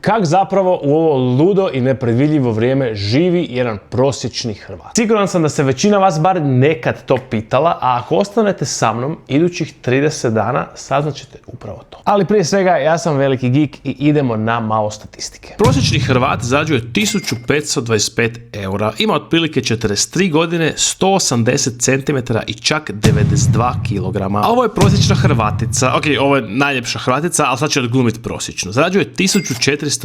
Kako zapravo u ovo ludo i nepredvidljivo vrijeme živi jedan prosječni Hrvat? Siguran sam da se većina vas bar nekad to pitala, a ako ostanete sa mnom, idućih 30 dana saznaćete upravo to. Ali prije svega, ja sam veliki geek i idemo na malo statistike. Prosječni Hrvat zarađuje 1525 eura, ima otprilike 43 godine, 180 cm i čak 92 kg. A ovo je prosječna Hrvatica, ok, ovo je najljepša Hrvatica, ali sad će odglumiti prosječno. Zarađuje 1450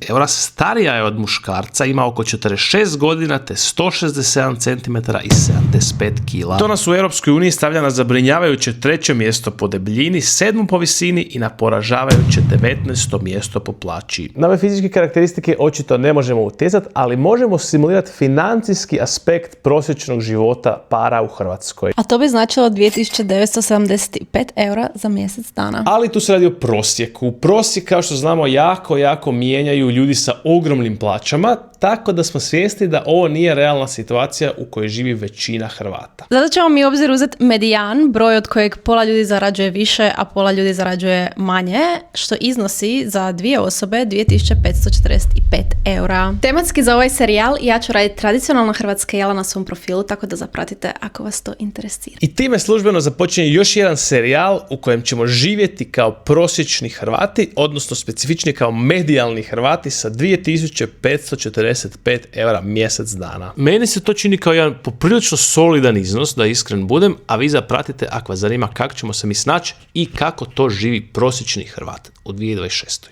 eura, starija je od muškarca, ima oko 46 godina te 167 cm i 75 kg. To nas u Europskoj uniji stavlja na zabrinjavajuće treće mjesto po debljini, 7. po visini i na poražavajuće 19. mjesto po plaći. Na ove fizičke karakteristike očito ne možemo utjecati, ali možemo simulirati financijski aspekt prosječnog života para u Hrvatskoj. A to bi značilo 2975 eura za mjesec dana. Ali tu se radi o prosjeku. Prosjek, kao što znamo, jako mijenjaju ljudi sa ogromnim plaćama, tako da smo svjesni da ovo nije realna situacija u kojoj živi većina Hrvata. Zato ćemo mi u obzir uzeti medijan, broj od kojeg pola ljudi zarađuje više, a pola ljudi zarađuje manje, što iznosi za dvije osobe 2545 eura. Tematski za ovaj serijal ja ću raditi tradicionalna hrvatska jela na svom profilu, tako da zapratite ako vas to interesira. I time službeno započinje još jedan serijal u kojem ćemo živjeti kao prosječni Hrvati, odnosno specifični kao medijalni Hrvati sa 2545 eura mjesec dana. Meni se to čini kao jedan poprilično solidan iznos, da iskren budem, a vi zapratite ako vas zanima kako ćemo se mi snaći i kako to živi prosječni Hrvat u 2026.